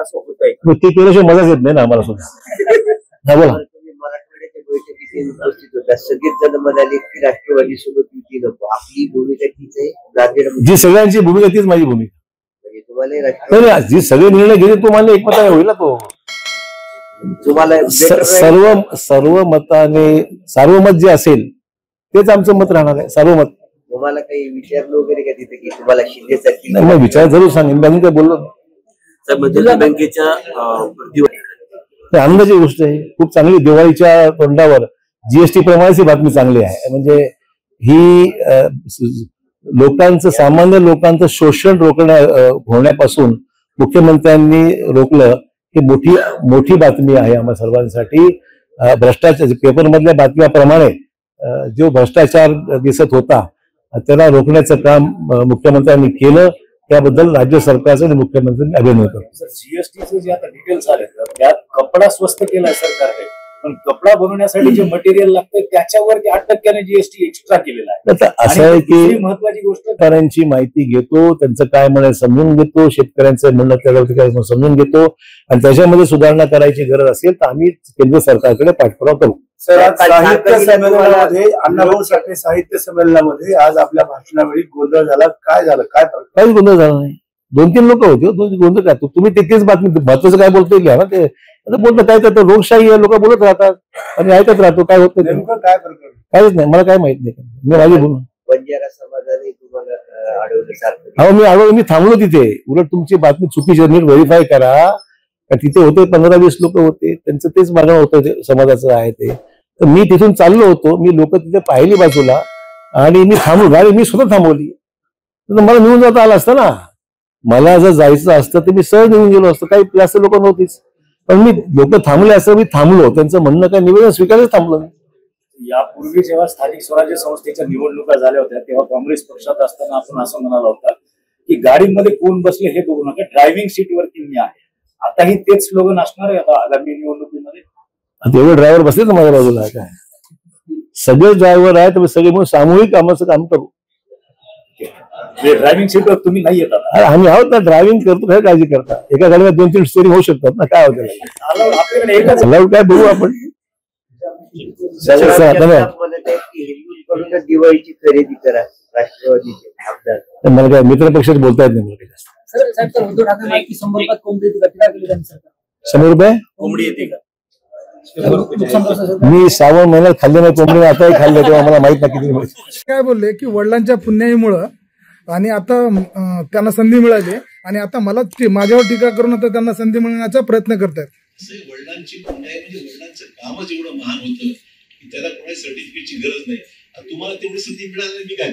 असं होतंय. ते केल्याशिवाय मजाच येत नाही ना आम्हाला सुद्धा. बोला. मराठवाड्याच्या बैठकीत उपस्थित होता, सगळेच जण म्हणाले की राष्ट्रवादी सोबत युती नको, आपली भूमिका तीच आहे. जी सगळ्यांची भूमिका तीच माझी भूमिका. म्हणजे तुम्हाला जी सगळे निर्णय घेतले तो मान्य एकमताने होईल ना. तो तुम्हाला सर्व मताने सार्वमत जे असेल तेच आमचं मत राहणार आहे. सार्वमत. तुम्हाला काही विचारलं वगैरे का तिथे की तुम्हाला शिंदेसाठी? नाही, मग विचार जरूर सांगेन. मी काय बोललो बँकेच्या आनंदाची गोष्ट आहे. खूप चांगली. दिवाळीच्या तोंडावर जीएसटी प्रमाणेच ही बातमी चांगली आहे. म्हणजे ही लोकांचं, सामान्य लोकांचं शोषण होण्यापासून मुख्यमंत्र्यांनी रोखलं ही मोठी बातमी आहे आम्हा सर्वांसाठी. भ्रष्टाचार पेपरमधल्या बातम्याप्रमाणे जो भ्रष्टाचार दिसत होता त्याला रोखण्याचं काम मुख्यमंत्र्यांनी केलं. त्याबद्दल राज्य सरकारचं आणि मुख्यमंत्र्यांनी अभिनंदन करतो. जीएसटीचे जे आता डिटेल्स आले त्यात कपडा स्वस्त केलाय सरकारने, पण कपडा बनवण्यासाठी जे मटेरियल लागतं त्याच्यावरती 8% जीएसटी एक्स्ट्रा केलेला आहे. असं आहे की महत्वाची गोष्ट, शेतकऱ्यांची माहिती घेतो, त्यांचं काय म्हणणं समजून घेतो, शेतकऱ्यांचं म्हणणं त्यावरती काय समजून घेतो आणि त्याच्यामध्ये सुधारणा करायची गरज असेल तर आम्ही केंद्र सरकारकडे पाठपुरावा करू. साहित्य संमेलनामध्ये अण्णाभाऊ साठे साहित्य संमेलनामध्ये आज आपल्या भाषणावेळी गोंधळ झाला. काय झालं? काहीच गोंधळ झाला नाही. 2-3 लोक होते. गोंधळ काय? तुम्ही तेच बातमी महत्वाचं काय बोलतोय घ्या ना. ते आता बोलतं काय तर लोकशाही आहे, लोक बोलत राहतात आणि ऐकत राहतो. काय होत नाही, काहीच नाही. मला काय माहित नाही. मी माझी बोलून बंजारा समाजाने तुम्हाला अडवलं? मी थांबलो तिथे. उलट तुमची बातमी चुकीची, नीट व्हेरीफाय करा. तिथे होते 15-20 लोक होते, त्यांचं तेच मागणं होतं समाजाचं आहे ते. तर मी तिथून चाललो होतो. मी लोक तिथे पाहिली बाजूला आणि मी थांबलो. गाडी मी स्वतः थांबवली. तर मला निघून जाता आलं असतं ना. मला जर जायचं असतं तर मी सहज निघून गेलो असतो. काही जास्त लोक नव्हतीच. पण मी लोक थांबले असं मी थांबलो. त्यांचं म्हणणं काय निवेदन स्वीकारच थांबलो मी. यापूर्वी जेव्हा स्थानिक स्वराज्य संस्थेच्या निवडणुका झाल्या होत्या तेव्हा काँग्रेस पक्षात असताना आपण असं म्हणाला होता की गाडीमध्ये कोण बसले हे बघू नका, ड्रायव्हिंग सीटवरती मी आहे. आताही तेच स्लोगन असणार आहे आता आगामी निवडणुकीमध्ये? एवढे ड्रायव्हर बसले ना माझ्या बाजूला. काय सगळे ड्रायव्हर आहेत, सगळे म्हणून सामूहिक कामाचं काम करू. ड्रायव्हिंग सीटवर तुम्ही नाही येतात? आम्ही आहोत ना, ड्रायव्हिंग करतो. काय काळजी करता? एका गाडीला 2-3 स्टेरिंग होऊ शकतात ना. काय होतं काय बघू आपण. दिवाळीची खरेदी करा राष्ट्रवादीचे आमदार. मला काय मित्र पक्षात बोलता येत नाही. मला जास्त. 100 रुपये कोंबडी येते का? मी 6व्या महिन्यात खाल्ले नाही कोंबडी, आताही खाल्ले, तेव्हा मला माहित नाही किती. काय बोलले की वडिलांच्या पुण्याईमुळं आणि आता त्यांना संधी मिळाली आणि आता मला माझ्यावर टीका करून आता त्यांना संधी मिळण्याचा प्रयत्न करतात. वडिलांची पुण्याई म्हणजे वडिलांचं कामच एवढं महान होतं की त्याला कोणाची सर्टिफिकेटची गरज नाही. तुम्हाला तेवढी संधी मिळाली, मी काय